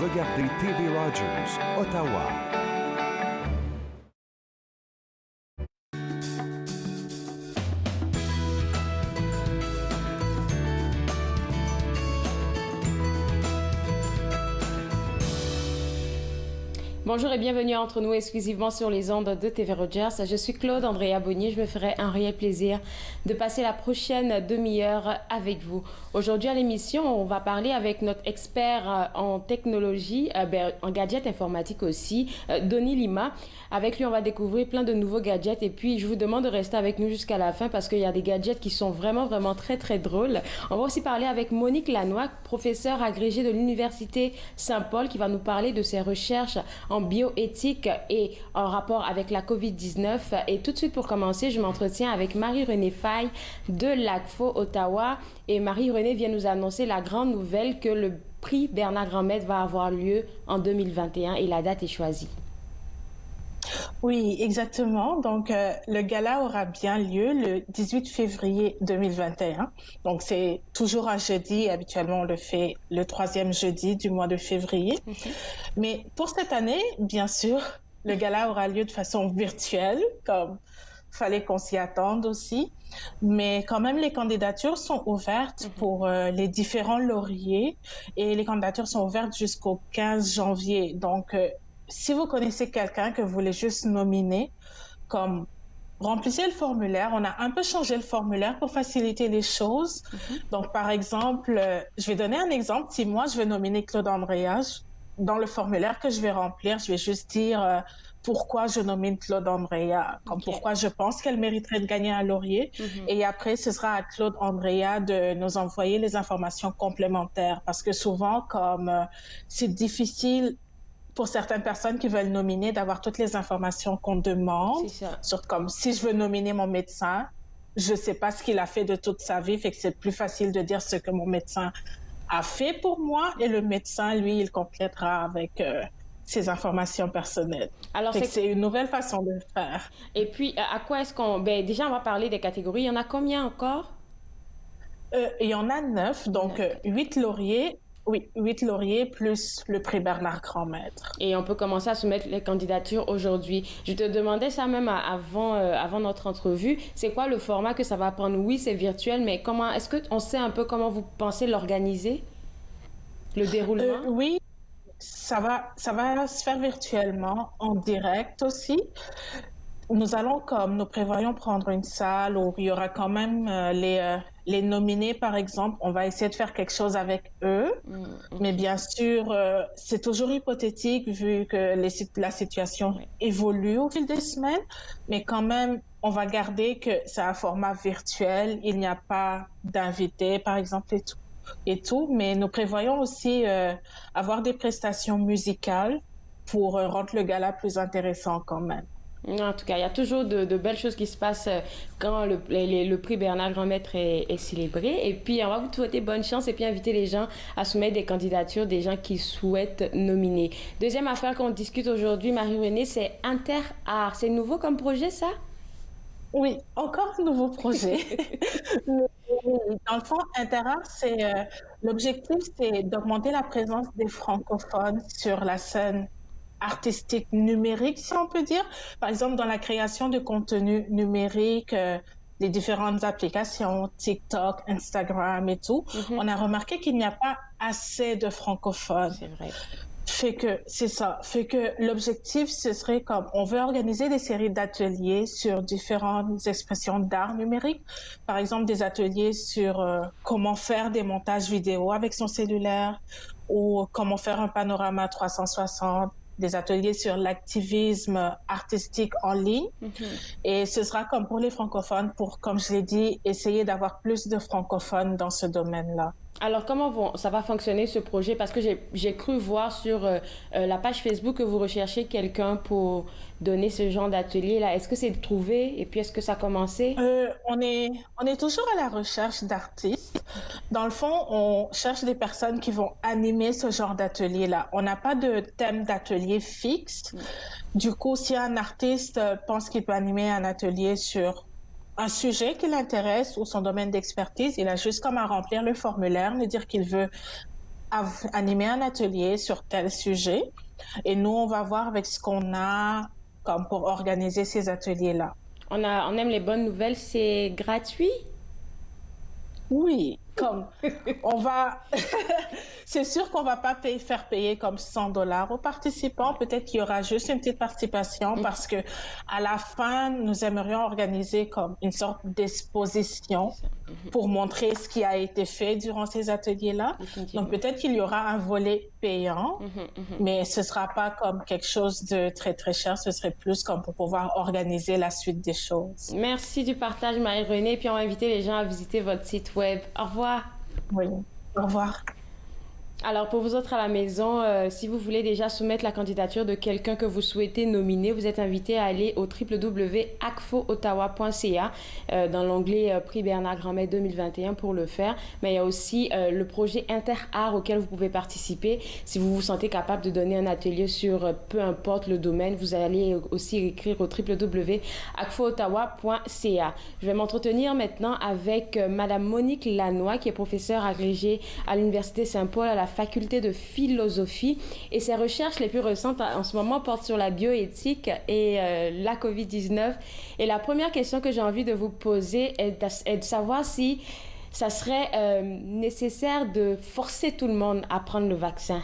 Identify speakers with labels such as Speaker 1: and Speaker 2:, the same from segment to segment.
Speaker 1: regardez TV Rogers, Ottawa.
Speaker 2: Bonjour et bienvenue entre nous exclusivement sur les ondes de TV Rogers. Je suis Claude Andrea Bonnier. Je me ferai un réel plaisir de passer la prochaine demi-heure avec vous. Aujourd'hui à l'émission, on va parler avec notre expert en technologie, en gadgets informatiques aussi, Donny Lima. Avec lui, on va découvrir plein de nouveaux gadgets et puis je vous demande de rester avec nous jusqu'à la fin parce qu'il y a des gadgets qui sont vraiment très très drôles. On va aussi parler avec Monique Lanois, professeure agrégée de l'Université Saint-Paul, qui va nous parler de ses recherches en bioéthique et en rapport avec la COVID-19. Et tout de suite, pour commencer, je m'entretiens avec Marie-Renée Faille de l'ACFO Ottawa. Et Marie-Renée vient nous annoncer la grande nouvelle que le prix Bernard Grand-Maître va avoir lieu en 2021 et la date est choisie.
Speaker 3: Oui, exactement. Donc, le gala aura bien lieu le 18 février 2021. Donc, c'est toujours un jeudi. Habituellement, on le fait le 3e jeudi du mois de février. Mais pour cette année, bien sûr, le gala aura lieu de façon virtuelle, comme fallait qu'on s'y attende aussi. Mais quand même, les candidatures sont ouvertes pour les différents lauriers et les candidatures sont ouvertes jusqu'au 15 janvier. Donc, si vous connaissez quelqu'un que vous voulez juste nominer, comme remplissez le formulaire. On a un peu changé le formulaire pour faciliter les choses. Donc, par exemple, je vais donner un exemple. Si moi, je veux nominer Claude Andrea, dans le formulaire que je vais remplir, je vais juste dire pourquoi je nomine Claude Andrea, comme pourquoi je pense qu'elle mériterait de gagner un laurier. Et après, ce sera à Claude Andrea de nous envoyer les informations complémentaires. Parce que souvent, comme c'est difficile pour certaines personnes qui veulent nominer, d'avoir toutes les informations qu'on demande. Sur comme, si je veux nominer mon médecin, je sais pas ce qu'il a fait de toute sa vie, fait que c'est plus facile de dire ce que mon médecin a fait pour moi, et le médecin, lui, il complétera avec ses informations personnelles. Alors, c'est une nouvelle façon de faire.
Speaker 2: Et puis, à quoi est-ce qu'on... Ben, déjà, on va parler des catégories. Il y en a combien encore?
Speaker 3: Il y en a 9, donc 8 lauriers. Oui, 8 lauriers plus le prix Bernard Grand-Maître.
Speaker 2: Et on peut commencer à soumettre les candidatures aujourd'hui. Je te demandais ça même avant notre entrevue. C'est quoi le format que ça va prendre? Oui, c'est virtuel, mais comment est-ce qu'on sait un peu comment vous pensez l'organiser? Le déroulement?
Speaker 3: Oui, ça va se faire virtuellement, en direct aussi. Nous prévoyons prendre une salle où il y aura quand même les nominés, par exemple. On va essayer de faire quelque chose avec eux. Mais bien sûr, c'est toujours hypothétique vu que la situation évolue au fil des semaines. Mais quand même, on va garder que c'est un format virtuel. Il n'y a pas d'invités, par exemple, et tout. Mais nous prévoyons aussi avoir des prestations musicales pour rendre le gala plus intéressant quand même.
Speaker 2: En tout cas, il y a toujours de belles choses qui se passent quand le prix Bernard Grand-Maître est célébré. Et puis, on va vous souhaiter bonne chance et puis inviter les gens à soumettre des candidatures des gens qui souhaitent nominer. Deuxième affaire qu'on discute aujourd'hui, Marie-Renée, c'est InterArt. C'est nouveau comme projet, ça?
Speaker 3: Oui, encore un nouveau projet. Dans le fond, InterArt, l'objectif, c'est d'augmenter la présence des francophones sur la scène artistique numérique, si on peut dire. Par exemple, dans la création de contenu numérique, les différentes applications, TikTok, Instagram et tout, on a remarqué qu'il n'y a pas assez de francophones.
Speaker 2: C'est vrai.
Speaker 3: Fait que l'objectif, ce serait comme, on veut organiser des séries d'ateliers sur différentes expressions d'art numérique. Par exemple, des ateliers sur comment faire des montages vidéo avec son cellulaire ou comment faire un panorama 360, des ateliers sur l'activisme artistique en ligne. Et ce sera comme pour les francophones, pour, comme je l'ai dit, essayer d'avoir plus de francophones dans ce domaine-là.
Speaker 2: Alors, comment ça va fonctionner ce projet? Parce que j'ai cru voir sur la page Facebook que vous recherchez quelqu'un pour donner ce genre d'atelier-là. Est-ce que c'est trouvé? Et puis, est-ce que ça a commencé?
Speaker 3: On est toujours à la recherche d'artistes. Dans le fond, on cherche des personnes qui vont animer ce genre d'atelier-là. On n'a pas de thème d'atelier fixe. Du coup, si un artiste pense qu'il peut animer un atelier sur un sujet qui l'intéresse ou son domaine d'expertise, il a juste comme à remplir le formulaire, me dire qu'il veut animer un atelier sur tel sujet. Et nous, on va voir avec ce qu'on a comme pour organiser ces ateliers-là.
Speaker 2: On aime les bonnes nouvelles, c'est gratuit?
Speaker 3: Oui, comme on va, c'est sûr qu'on va pas faire payer comme $100 aux participants. Peut-être qu'il y aura juste une petite participation parce que à la fin, nous aimerions organiser comme une sorte d'exposition pour montrer ce qui a été fait durant ces ateliers-là. Donc peut-être qu'il y aura un volet payant, mais ce sera pas comme quelque chose de très très cher. Ce serait plus comme pour pouvoir organiser la suite des choses.
Speaker 2: Merci du partage, Marie-Renée. Puis on va inviter les gens à visiter votre site web. Au revoir.
Speaker 3: Oui, au revoir.
Speaker 2: Alors, pour vous autres à la maison, si vous voulez déjà soumettre la candidature de quelqu'un que vous souhaitez nominer, vous êtes invité à aller au www.acfoottawa.ca dans l'onglet Prix Bernard Granmet 2021 pour le faire. Mais il y a aussi le projet Inter-Art auquel vous pouvez participer. Si vous vous sentez capable de donner un atelier sur peu importe le domaine, vous allez aussi écrire au www.acfoottawa.ca. Je vais m'entretenir maintenant avec Madame Monique Lannoy, qui est professeure agrégée à l'Université Saint-Paul à la faculté de philosophie, et ses recherches les plus récentes en ce moment portent sur la bioéthique et la COVID-19. Et la première question que j'ai envie de vous poser est de savoir si ça serait nécessaire de forcer tout le monde à prendre le vaccin.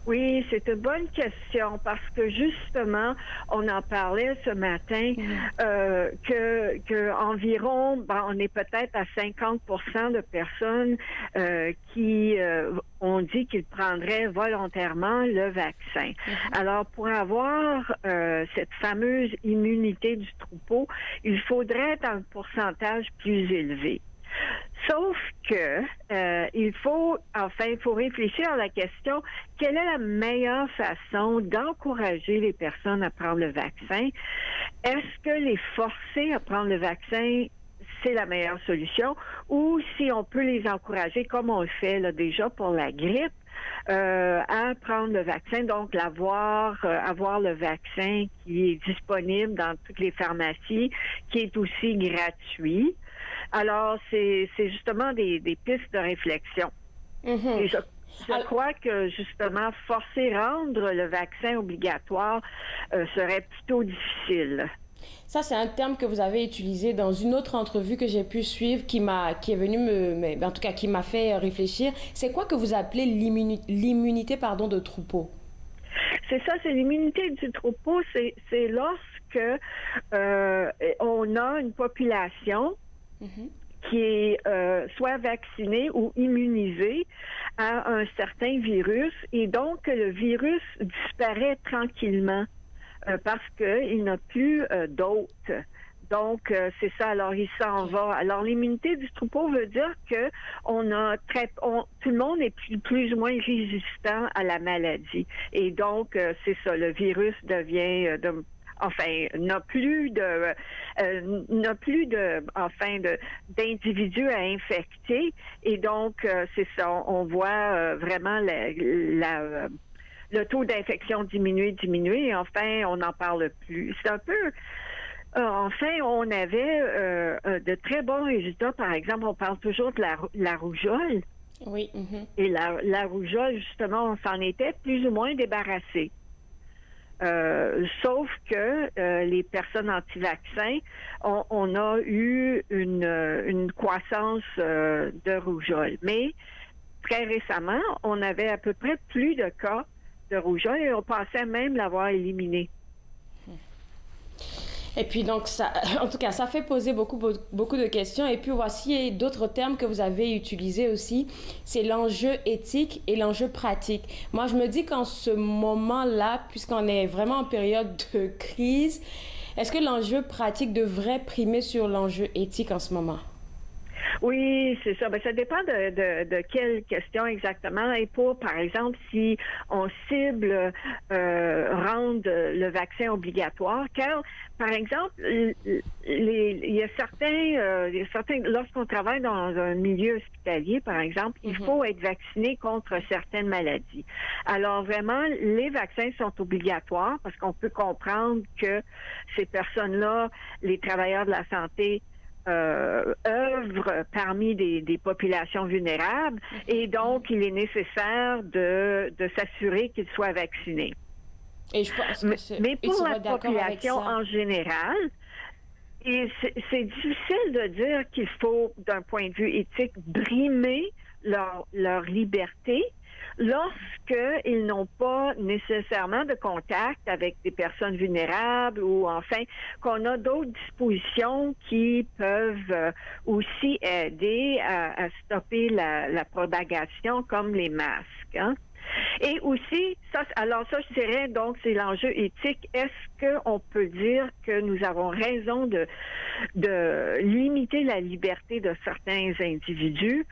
Speaker 4: Oui, c'est une bonne question parce que justement, on en parlait ce matin que environ, on est peut-être à 50% de personnes qui ont dit qu'ils prendraient volontairement le vaccin. Alors, pour avoir cette fameuse immunité du troupeau, il faudrait un pourcentage plus élevé. Sauf que il faut réfléchir à la question, quelle est la meilleure façon d'encourager les personnes à prendre le vaccin? Est-ce que les forcer à prendre le vaccin, c'est la meilleure solution? Ou si on peut les encourager, comme on le fait là, déjà pour la grippe, à prendre le vaccin, donc avoir le vaccin qui est disponible dans toutes les pharmacies, qui est aussi gratuit. Alors, c'est justement des pistes de réflexion. Et je crois que, justement, rendre le vaccin obligatoire serait plutôt difficile.
Speaker 2: Ça, c'est un terme que vous avez utilisé dans une autre entrevue que j'ai pu suivre qui est venue en tout cas, qui m'a fait réfléchir. C'est quoi que vous appelez l'immunité, de troupeau?
Speaker 4: C'est ça, c'est l'immunité du troupeau. C'est lorsque on a une population qui est soit vaccinée ou immunisée à un certain virus, et donc le virus disparaît tranquillement parce qu'il n'a plus d'hôtes. Donc, c'est ça. Alors, il s'en va. Alors, l'immunité du troupeau veut dire que tout le monde est plus ou moins résistant à la maladie. Et donc, c'est ça. Le virus devient n'a plus d'individus à infecter, et donc c'est ça, on voit vraiment le taux d'infection diminuer, et enfin on n'en parle plus. C'est un peu on avait de très bons résultats. Par exemple, on parle toujours de la rougeole.
Speaker 2: Oui.
Speaker 4: Et la rougeole, justement, on s'en était plus ou moins débarrassé. Sauf que les personnes anti-vaccins, on a eu une croissance de rougeole. Mais très récemment, on avait à peu près plus de cas de rougeole et on pensait même l'avoir éliminé.
Speaker 2: Et puis donc, en tout cas, ça fait poser beaucoup de questions. Et puis voici d'autres termes que vous avez utilisés aussi. C'est l'enjeu éthique et l'enjeu pratique. Moi, je me dis qu'en ce moment-là, puisqu'on est vraiment en période de crise, est-ce que l'enjeu pratique devrait primer sur l'enjeu éthique en ce moment?
Speaker 4: Oui, c'est ça. Ça dépend de quelle question exactement. Et par exemple, si on cible rendre le vaccin obligatoire, car, par exemple, il y a certains, lorsqu'on travaille dans un milieu hospitalier, par exemple, il faut être vacciné contre certaines maladies. Alors, vraiment, les vaccins sont obligatoires parce qu'on peut comprendre que ces personnes-là, les travailleurs de la santé, œuvre parmi des populations vulnérables et donc il est nécessaire de s'assurer qu'ils soient vaccinés.
Speaker 2: Et je pense que
Speaker 4: mais pour la population en général, et c'est difficile de dire qu'il faut, d'un point de vue éthique, brimer leur liberté lorsqu'ils n'ont pas nécessairement de contact avec des personnes vulnérables ou enfin qu'on a d'autres dispositions qui peuvent aussi aider à stopper la propagation comme les masques. Hein? Et aussi, je dirais, donc, c'est l'enjeu éthique. Est-ce qu'on peut dire que nous avons raison de limiter la liberté de certains individus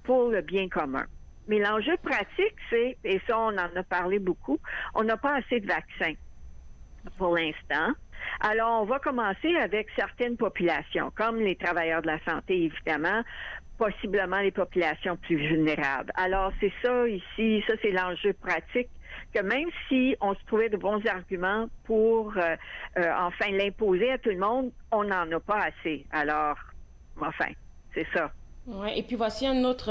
Speaker 4: pour le bien commun? Mais l'enjeu pratique, c'est, et ça, on en a parlé beaucoup, on n'a pas assez de vaccins pour l'instant. Alors, on va commencer avec certaines populations, comme les travailleurs de la santé, évidemment, possiblement les populations plus vulnérables. Alors, c'est ça ici, ça c'est l'enjeu pratique, que même si on se trouvait de bons arguments pour enfin l'imposer à tout le monde, on n'en a pas assez. Alors, enfin, c'est ça.
Speaker 2: Ouais, et puis voici un autre,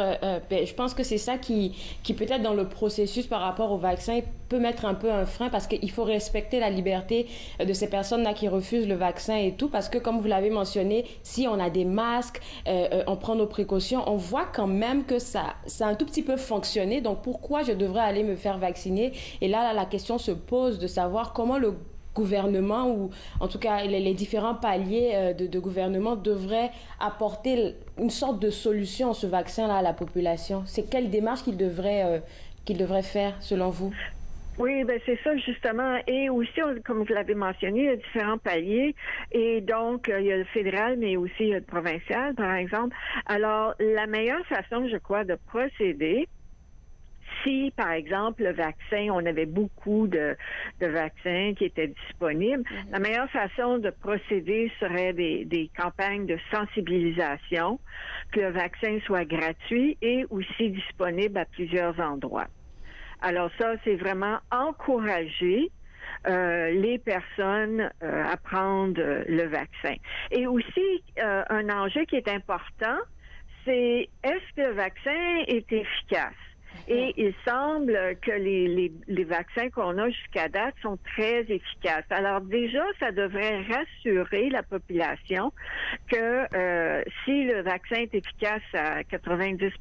Speaker 2: je pense que c'est ça qui peut-être dans le processus par rapport au vaccin peut mettre un peu un frein parce qu'il faut respecter la liberté de ces personnes-là qui refusent le vaccin et tout parce que comme vous l'avez mentionné, si on a des masques, on prend nos précautions, on voit quand même que ça a un tout petit peu fonctionné, donc pourquoi je devrais aller me faire vacciner? Et là, la question se pose de savoir comment le gouvernement ou en tout cas les différents paliers de gouvernement devraient apporter une sorte de solution à ce vaccin-là à la population. C'est quelle démarche qu'ils devraient faire selon vous?
Speaker 4: Oui, ben c'est ça justement. Et aussi, comme vous l'avez mentionné, il y a différents paliers. Et donc, il y a le fédéral, mais aussi il y a le provincial, par exemple. Alors, la meilleure façon, je crois, de procéder, si, par exemple, le vaccin, on avait beaucoup de vaccins qui étaient disponibles, la meilleure façon de procéder serait des campagnes de sensibilisation, que le vaccin soit gratuit et aussi disponible à plusieurs endroits. Alors ça, c'est vraiment encourager les personnes à prendre le vaccin. Et aussi, un enjeu qui est important, c'est est-ce que le vaccin est efficace? Et il semble que les vaccins qu'on a jusqu'à date sont très efficaces. Alors déjà, ça devrait rassurer la population que si le vaccin est efficace à 90%,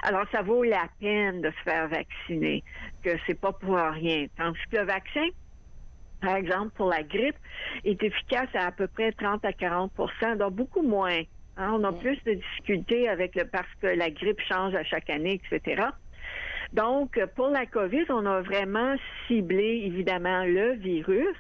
Speaker 4: alors ça vaut la peine de se faire vacciner, que c'est pas pour rien. Tandis que le vaccin, par exemple, pour la grippe, est efficace à peu près 30 à 40%, donc beaucoup moins. Hein, on a plus de difficultés parce que la grippe change à chaque année, etc. Donc, pour la COVID, on a vraiment ciblé, évidemment, le virus.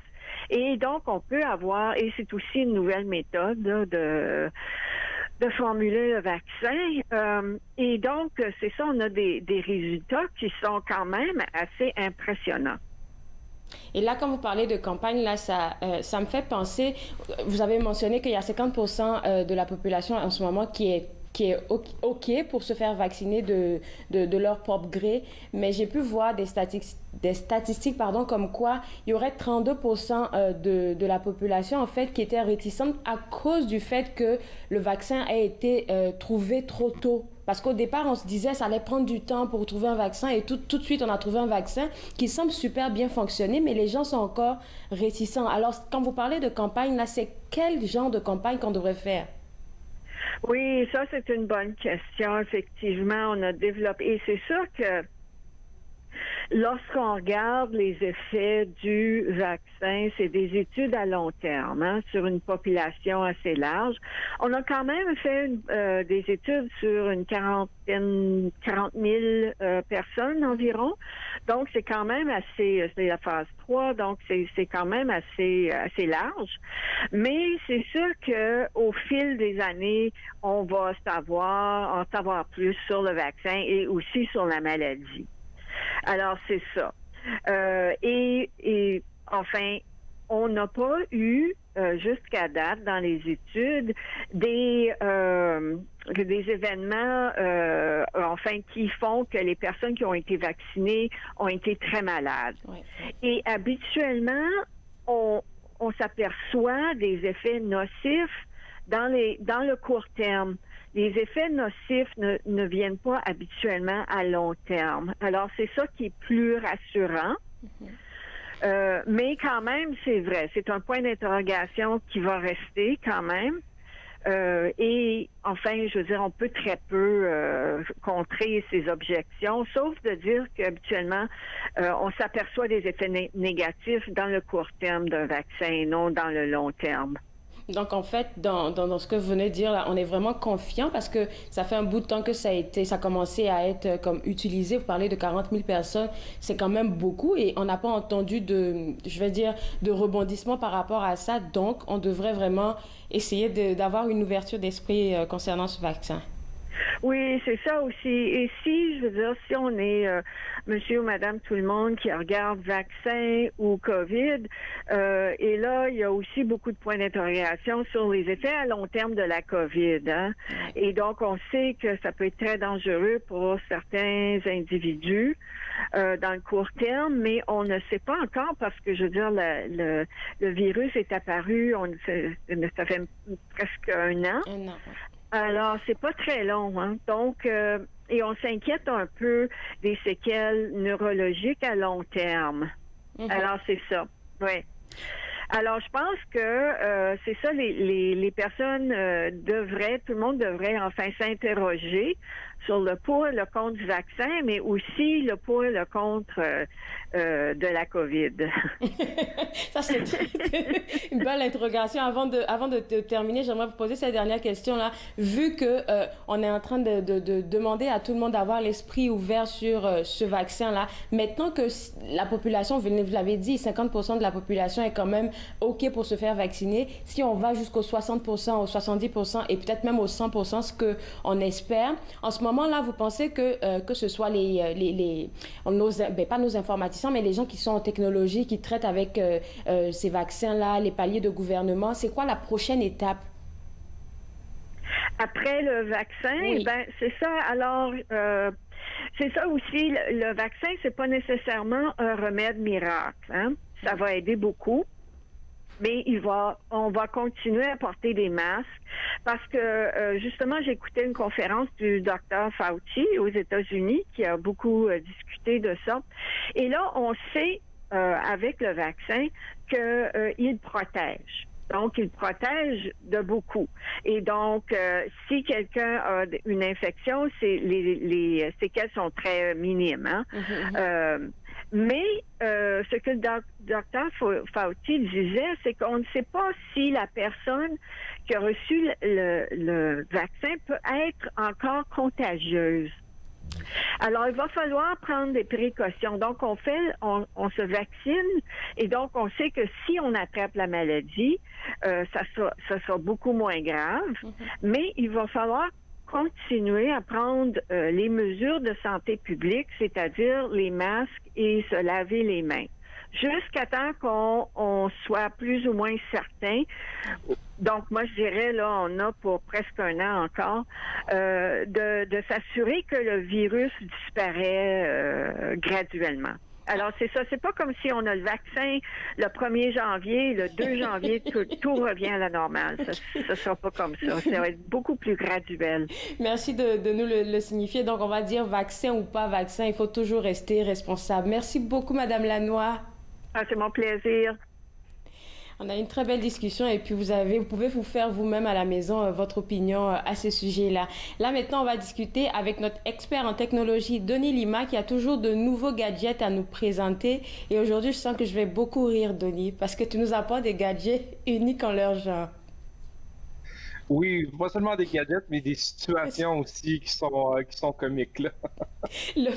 Speaker 4: Et donc, on peut avoir, et c'est aussi une nouvelle méthode là, de formuler le vaccin. Et donc, c'est ça, on a des résultats qui sont quand même assez impressionnants.
Speaker 2: Et là, quand vous parlez de campagne, là, ça me fait penser, vous avez mentionné qu'il y a 50% de la population en ce moment qui est OK pour se faire vacciner de leur propre gré, mais j'ai pu voir des statistiques comme quoi il y aurait 32% de la population, en fait, qui était réticente à cause du fait que le vaccin a été trouvé trop tôt. Parce qu'au départ, on se disait que ça allait prendre du temps pour trouver un vaccin et tout de suite, on a trouvé un vaccin qui semble super bien fonctionner, mais les gens sont encore réticents. Alors, quand vous parlez de campagne, là, c'est quel genre de campagne qu'on devrait faire?
Speaker 4: Oui, ça, c'est une bonne question. Effectivement, on a développé... Et c'est sûr que lorsqu'on regarde les effets du vaccin, c'est des études à long terme, hein, sur une population assez large. On a quand même fait des études sur une 40 000 personnes environ. Donc, c'est quand même assez, c'est la phase 3, donc c'est quand même assez large. Mais c'est sûr qu'au fil des années, on va en savoir plus sur le vaccin et aussi sur la maladie. Alors, c'est ça. Et enfin, on n'a pas eu, jusqu'à date, dans les études, des événements, enfin, qui font que les personnes qui ont été vaccinées ont été très malades. Oui. Et habituellement, on s'aperçoit des effets nocifs dans le court terme. Les effets nocifs ne viennent pas habituellement à long terme. Alors, c'est ça qui est plus rassurant. Mais quand même, c'est vrai. C'est un point d'interrogation qui va rester quand même. Et enfin, je veux dire, on peut très peu contrer ces objections, sauf de dire qu'habituellement, on s'aperçoit des effets négatifs dans le court terme d'un vaccin et non dans le long terme.
Speaker 2: Donc, en fait, dans ce que vous venez de dire, là, on est vraiment confiant parce que ça fait un bout de temps que ça a commencé à être comme utilisé. Vous parlez de 40 000 personnes, c'est quand même beaucoup et on n'a pas entendu de rebondissement par rapport à ça. Donc, on devrait vraiment essayer d'avoir une ouverture d'esprit concernant ce vaccin.
Speaker 4: Oui, c'est ça aussi. Et si, je veux dire, si on est monsieur ou madame tout le monde qui regarde vaccin ou COVID, et là, il y a aussi beaucoup de points d'interrogation sur les effets à long terme de la COVID. Hein? Et donc, on sait que ça peut être très dangereux pour certains individus dans le court terme, mais on ne sait pas encore parce que, je veux dire, le virus est apparu, ça fait presque un an. Alors, c'est pas très long, hein. Donc, et on s'inquiète un peu des séquelles neurologiques à long terme. Alors, c'est ça. Oui. Alors, je pense que c'est ça, les personnes tout le monde devrait enfin s'interroger sur le pour et le contre du vaccin, mais aussi le pour et le contre de la COVID.
Speaker 2: Ça, c'est une belle interrogation. Avant de terminer, j'aimerais vous poser cette dernière question-là. Vu que on est en train de demander à tout le monde d'avoir l'esprit ouvert sur ce vaccin-là, maintenant que la population, vous l'avez dit, 50% de la population est quand même OK pour se faire vacciner, si on va jusqu'aux 60%, aux 70% et peut-être même aux 100%, ce qu'on espère, en ce moment-là, vous pensez que ce soit pas nos informaticiens, mais les gens qui sont en technologie, qui traitent avec ces vaccins-là, les paliers de gouvernement, c'est quoi la prochaine étape?
Speaker 4: Après le vaccin, oui. C'est ça. Alors, c'est ça aussi. Le vaccin, c'est pas nécessairement un remède miracle. Hein? Ça va aider beaucoup. Mais on va continuer à porter des masques parce que, justement, j'ai écouté une conférence du Dr Fauci aux États-Unis qui a beaucoup discuté de ça. Et là, on sait, avec le vaccin, qu'il protège. Donc, il protège de beaucoup. Et donc, si quelqu'un a une infection, les séquelles sont très minimes. Hein? Mais ce que le docteur Fauci disait, c'est qu'on ne sait pas si la personne qui a reçu le vaccin peut être encore contagieuse. Alors, il va falloir prendre des précautions. Donc, on se vaccine et donc on sait que si on attrape la maladie, ça sera beaucoup moins grave. Mais il va falloir continuer à prendre les mesures de santé publique, c'est-à-dire les masques et se laver les mains, jusqu'à temps qu'on soit plus ou moins certain. Donc, moi, je dirais, là, on a pour presque un an encore, de s'assurer que le virus disparaît graduellement. Alors, c'est ça. C'est pas comme si on a le vaccin le 1er janvier, le 2 janvier, tout revient à la normale. Ça sera pas comme ça. Ça va être beaucoup plus graduel.
Speaker 2: Merci de nous le signifier. Donc, on va dire vaccin ou pas vaccin, il faut toujours rester responsable. Merci beaucoup, Madame Lannoy.
Speaker 4: Ah, c'est mon plaisir.
Speaker 2: On a une très belle discussion et puis vous pouvez vous faire vous-même à la maison votre opinion à ce sujet-là. Là, maintenant, on va discuter avec notre expert en technologie, Denis Lima, qui a toujours de nouveaux gadgets à nous présenter. Et aujourd'hui, je sens que je vais beaucoup rire, Denis, parce que tu nous apportes des gadgets uniques en leur genre.
Speaker 5: Oui, pas seulement des gadgets, mais des situations aussi qui sont comiques, là.
Speaker 2: Le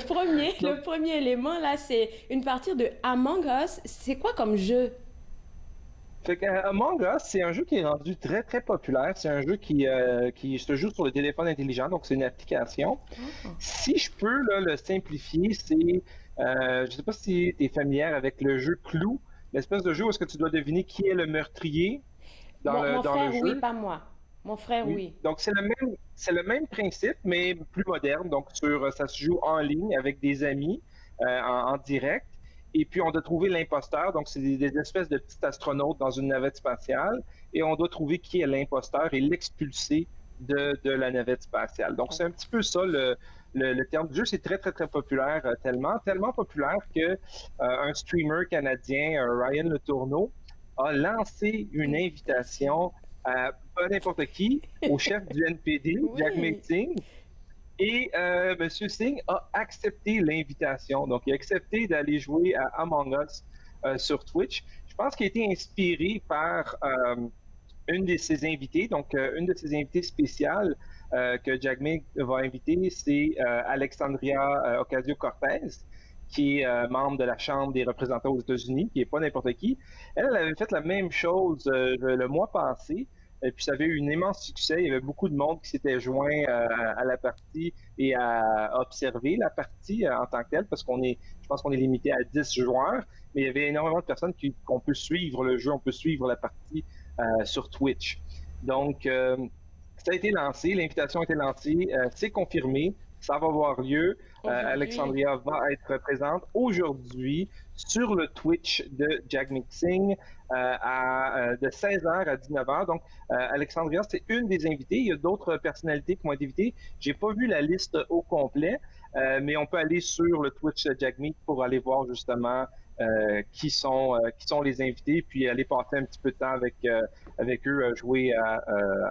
Speaker 2: premier élément, là, c'est une partie de Among Us. C'est quoi comme jeu?
Speaker 5: Fait qu'Among Us, c'est un jeu qui est rendu très, très populaire. C'est un jeu qui se joue sur le téléphone intelligent, donc c'est une application. Si je peux là, le simplifier, c'est... je ne sais pas si tu es familière avec le jeu Clue, l'espèce de jeu où est-ce que tu dois deviner qui est le meurtrier dans le jeu.
Speaker 2: Mon frère, oui, pas moi. Mon frère, oui.
Speaker 5: Donc, c'est le même principe, mais plus moderne. Donc, ça se joue en ligne avec des amis en direct. Et puis, on doit trouver l'imposteur. Donc, c'est des espèces de petits astronautes dans une navette spatiale. et on doit trouver qui est l'imposteur et l'expulser de la navette spatiale. Donc, c'est un petit peu ça le terme du jeu. C'est très, très, très populaire, tellement populaire que un streamer canadien, Ryan Le Tourneau, a lancé une invitation à pas n'importe qui, au chef du NPD, Jagmeet Singh, et M. Singh a accepté l'invitation. Donc, il a accepté d'aller jouer à Among Us sur Twitch. Je pense qu'il a été inspiré par une de ses invités, donc une de ses invités spéciales que Jagmeet va inviter, c'est Alexandria Ocasio-Cortez, qui est membre de la Chambre des représentants aux États-Unis, qui n'est pas n'importe qui. Elle avait fait la même chose le mois passé, et puis ça avait eu un immense succès. Il y avait beaucoup de monde qui s'était joint à la partie et à observer la partie en tant que telle, parce je pense qu'on est limité à 10 joueurs, mais il y avait énormément de personnes qu'on peut suivre le jeu, on peut suivre la partie sur Twitch. Donc, ça a été lancé, l'invitation a été lancée, c'est confirmé, ça va avoir lieu. Alexandria va être présente aujourd'hui sur le Twitch de Jagmeet Singh de 16h à 19h. Donc, Alexandria, c'est une des invitées. Il y a d'autres personnalités qui vont être invitées. J'ai pas vu la liste au complet, mais on peut aller sur le Twitch de Jagmeet pour aller voir justement qui sont les invités, puis aller passer un petit peu de temps avec eux à jouer à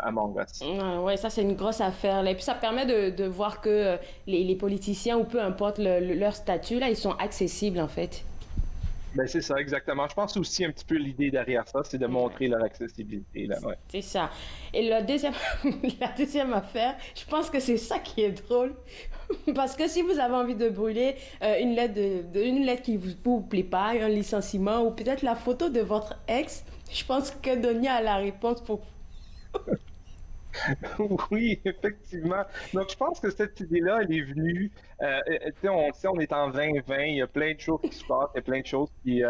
Speaker 5: Among Us.
Speaker 2: Oui, ça c'est une grosse affaire. Et puis ça permet de voir que les politiciens, ou peu importe leur statut, là, ils sont accessibles en fait.
Speaker 5: Ben c'est ça, exactement. Je pense aussi un petit peu l'idée derrière ça, c'est de montrer leur accessibilité. Là, ouais.
Speaker 2: C'est ça. Et la deuxième affaire, je pense que c'est ça qui est drôle. Parce que si vous avez envie de brûler une lettre qui vous plaît pas, un licenciement, ou peut-être la photo de votre ex, je pense que Donia a la réponse pour...
Speaker 5: Oui, effectivement. Donc, je pense que cette idée-là, elle est venue. On sait, on est en 2020, il y a plein de choses qui se passent, il y a plein de choses qui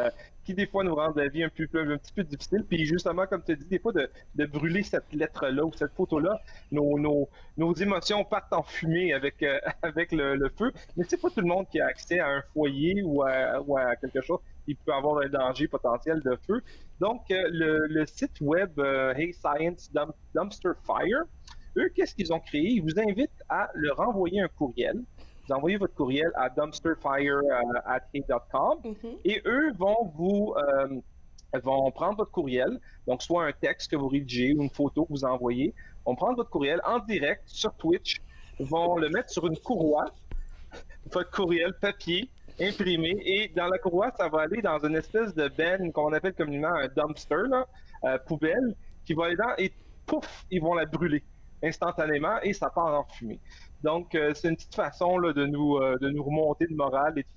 Speaker 5: des fois nous rendent la vie un petit peu difficile. Puis justement, comme tu as dit, des fois de brûler cette lettre-là ou cette photo-là, nos émotions partent en fumée avec le feu. Mais c'est pas tout le monde qui a accès à un foyer ou à quelque chose qui peut avoir un danger potentiel de feu. Donc, le site web Hey Science Dumpster Fire, eux, qu'est-ce qu'ils ont créé? Ils vous invitent à leur envoyer un courriel. Vous envoyez votre courriel à dumpsterfire@hey.com et eux vont prendre votre courriel, donc soit un texte que vous rédigez ou une photo que vous envoyez, vont prendre votre courriel en direct sur Twitch, vont le mettre sur une courroie, votre courriel papier, imprimé, et dans la courroie, ça va aller dans une espèce de benne qu'on appelle communément un dumpster, poubelle, qui va aller dedans et pouf, ils vont la brûler instantanément et ça part en fumée. Donc, c'est une petite façon là, de nous remonter de morale et de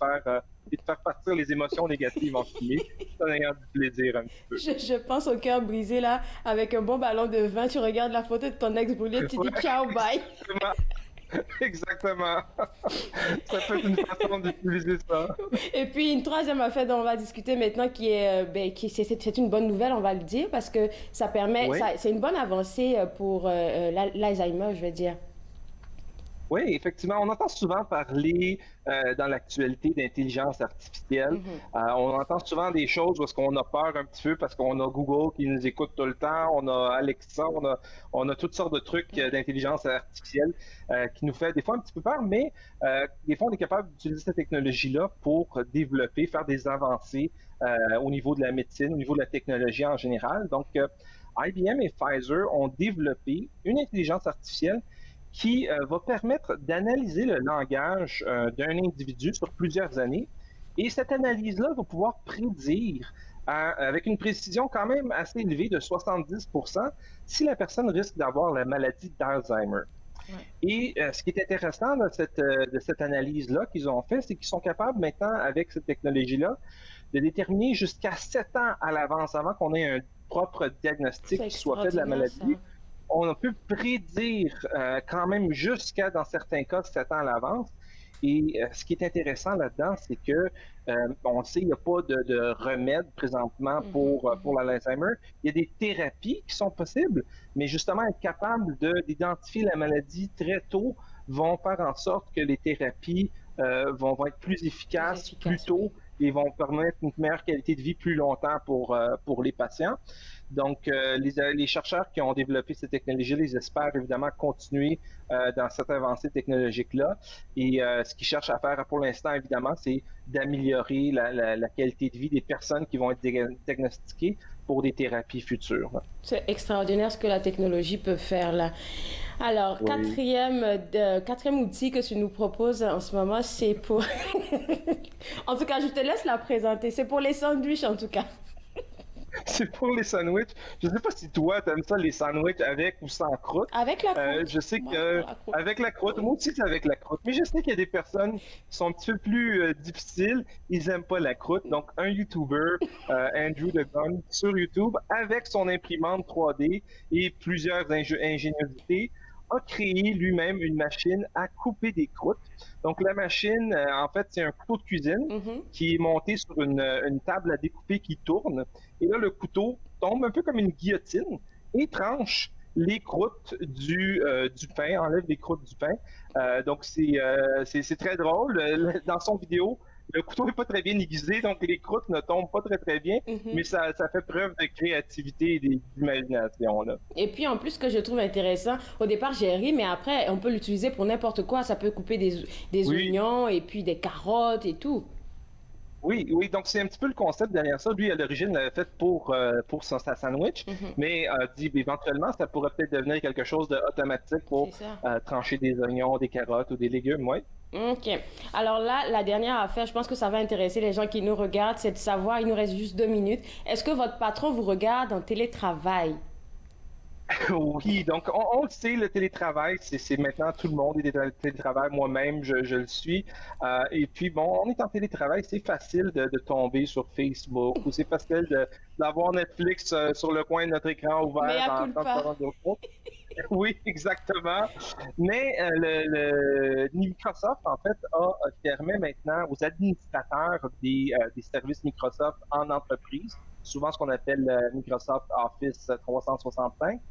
Speaker 5: faire partir les émotions négatives en fumée, en ayant du plaisir un petit peu.
Speaker 2: Je pense au cœur brisé, là, avec un bon ballon de vin, tu regardes la photo de ton ex brûlé, tu dis ciao, bye.
Speaker 5: Exactement. Ça peut être une façon d'utiliser ça.
Speaker 2: Et puis, une troisième affaire dont on va discuter maintenant, c'est une bonne nouvelle, on va le dire, parce que ça permet, c'est une bonne avancée pour l'Alzheimer, je veux dire.
Speaker 5: Oui, effectivement. On entend souvent parler dans l'actualité d'intelligence artificielle. On entend souvent des choses parce qu'on a peur un petit peu parce qu'on a Google qui nous écoute tout le temps, on a Alexa, on a toutes sortes de trucs d'intelligence artificielle qui nous fait des fois un petit peu peur, mais des fois on est capable d'utiliser cette technologie-là pour développer, faire des avancées au niveau de la médecine, au niveau de la technologie en général. Donc, IBM et Pfizer ont développé une intelligence artificielle qui va permettre d'analyser le langage d'un individu sur plusieurs années. Et cette analyse-là va pouvoir prédire, avec une précision quand même assez élevée de 70%, si la personne risque d'avoir la maladie d'Alzheimer. Ouais. Et ce qui est intéressant de cette analyse-là qu'ils ont fait, c'est qu'ils sont capables maintenant, avec cette technologie-là, de déterminer jusqu'à 7 ans à l'avance, avant qu'on ait un propre diagnostic qui soit fait de la maladie. Ça. On peut prédire quand même jusqu'à, dans certains cas, 7 ans à l'avance. Et ce qui est intéressant là-dedans, c'est que on sait qu'il n'y a pas de remède présentement pour l'Alzheimer. Il y a des thérapies qui sont possibles, mais justement être capable d'identifier la maladie très tôt vont faire en sorte que les thérapies vont être plus efficaces plus tôt et vont permettre une meilleure qualité de vie plus longtemps pour les patients. Donc, les chercheurs qui ont développé cette technologie, ils espèrent évidemment continuer dans cette avancée technologique-là. Et ce qu'ils cherchent à faire pour l'instant, évidemment, c'est d'améliorer la qualité de vie des personnes qui vont être diagnostiquées pour des thérapies futures.
Speaker 2: C'est extraordinaire ce que la technologie peut faire là. Alors,
Speaker 5: Oui.
Speaker 2: quatrième outil que tu nous proposes en ce moment, c'est pour... En tout cas, je te laisse la présenter. C'est pour les sandwichs, en tout cas.
Speaker 5: C'est pour les sandwichs. Je ne sais pas si toi, tu aimes ça, les sandwichs avec ou sans croûte.
Speaker 2: Avec la croûte.
Speaker 5: Je sais
Speaker 2: Moi,
Speaker 5: que
Speaker 2: la croûte.
Speaker 5: avec la croûte, moi aussi c'est avec la croûte, mais je sais qu'il y a des personnes qui sont un petit peu plus difficiles, ils n'aiment pas la croûte. Donc un YouTuber, Andrew The Gun, sur YouTube, avec son imprimante 3D et plusieurs ingéniosités, a créé lui-même une machine à couper des croûtes. Donc la machine, en fait, c'est un couteau de cuisine qui est monté sur une table à découper qui tourne. Et là, le couteau tombe un peu comme une guillotine et tranche les croûtes du pain, enlève les croûtes du pain. Donc c'est très drôle. Dans son vidéo, le couteau n'est pas très bien aiguisé, donc les croûtes ne tombent pas très très bien, mais ça fait preuve de créativité et d'imagination, là.
Speaker 2: Et puis en plus, ce que je trouve intéressant, au départ j'ai ri, mais après on peut l'utiliser pour n'importe quoi. Ça peut couper des
Speaker 5: Oui.
Speaker 2: oignons et puis des carottes et tout.
Speaker 5: Oui, oui, donc c'est un petit peu le concept derrière ça. Lui, à l'origine, l'avait fait pour sa sandwich, mais dit éventuellement, ça pourrait peut-être devenir quelque chose d'automatique pour
Speaker 2: C'est ça.
Speaker 5: trancher des oignons, des carottes ou des légumes, oui.
Speaker 2: OK. Alors là, la dernière affaire, je pense que ça va intéresser les gens qui nous regardent, c'est de savoir, il nous reste juste 2 minutes, est-ce que votre patron vous regarde en télétravail?
Speaker 5: Oui, donc on le sait, le télétravail, c'est maintenant tout le monde est en télétravail, moi-même, je le suis. Et puis, bon, on est en télétravail, c'est facile de tomber sur Facebook ou c'est facile d'avoir Netflix sur le coin de notre écran ouvert.
Speaker 2: Mea
Speaker 5: en
Speaker 2: culpa.
Speaker 5: faisant d'autres choses. Oui, exactement. Mais Microsoft, en fait, permet maintenant aux administrateurs des services Microsoft en entreprise, souvent ce qu'on appelle Microsoft Office 365,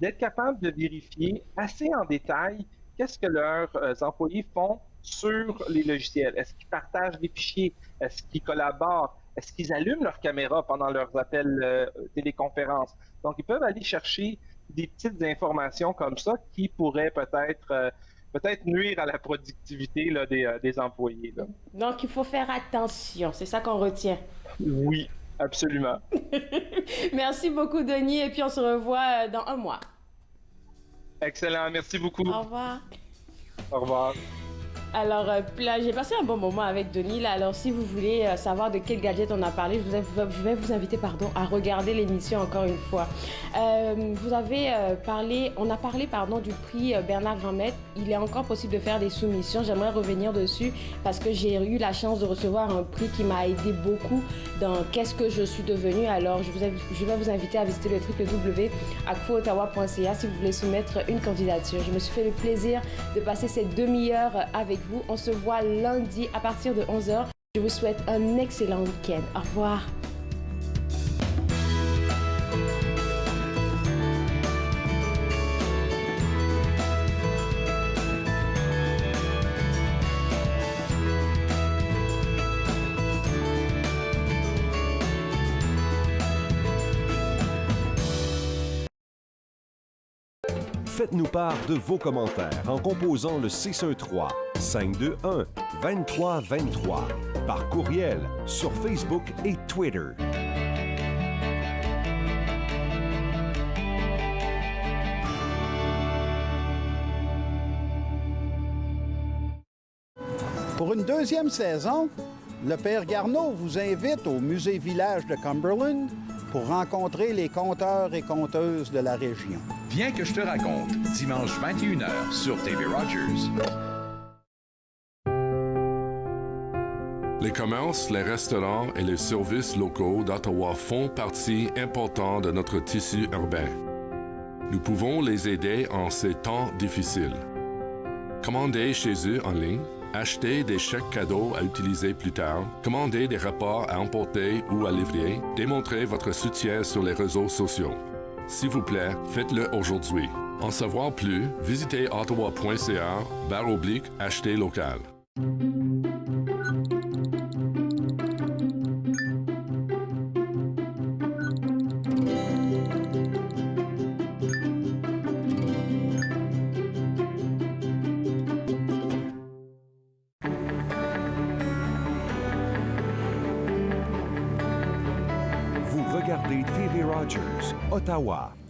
Speaker 5: d'être capable de vérifier assez en détail qu'est-ce que leurs employés font sur les logiciels. Est-ce qu'ils partagent des fichiers? Est-ce qu'ils collaborent? Est-ce qu'ils allument leur caméra pendant leurs appels téléconférences? Donc, ils peuvent aller chercher des petites informations comme ça qui pourraient peut-être nuire à la productivité là, des employés, là.
Speaker 2: Donc, il faut faire attention, c'est ça qu'on retient.
Speaker 5: Oui, absolument.
Speaker 2: Merci beaucoup, Denis, et puis on se revoit dans 1 mois.
Speaker 5: Excellent, merci beaucoup.
Speaker 2: Au revoir.
Speaker 5: Au revoir.
Speaker 2: Alors, là, j'ai passé un bon moment avec Denis. Là. Alors, si vous voulez savoir de quel gadget on a parlé, je vais vous inviter à regarder l'émission encore une fois. Vous avez on a parlé du prix Bernard Granmet. Il est encore possible de faire des soumissions. J'aimerais revenir dessus parce que j'ai eu la chance de recevoir un prix qui m'a aidé beaucoup dans qu'est-ce que je suis devenue. Alors, je vais vous inviter à visiter le www.acfoottawa.ca si vous voulez soumettre une candidature. Je me suis fait le plaisir de passer cette demi-heure avec vous. On se voit lundi à partir de 11h. Je vous souhaite un excellent week-end. Au revoir.
Speaker 1: Faites-nous part de vos commentaires en composant le 613-521-2323 par courriel sur Facebook et Twitter.
Speaker 6: Pour une deuxième saison, le Père Garneau vous invite au Musée Village de Cumberland pour rencontrer les conteurs et conteuses de la région.
Speaker 7: Viens que je te raconte, dimanche 21h sur TV Rogers.
Speaker 8: Les commerces, les restaurants et les services locaux d'Ottawa font partie importante de notre tissu urbain. Nous pouvons les aider en ces temps difficiles. Commandez chez eux en ligne, achetez des chèques cadeaux à utiliser plus tard, commandez des repas à emporter ou à livrer, démontrez votre soutien sur les réseaux sociaux. S'il vous plaît, faites-le aujourd'hui. En savoir plus, visitez ottawa.ca/acheter local.
Speaker 1: regardez TV Rogers, Ottawa.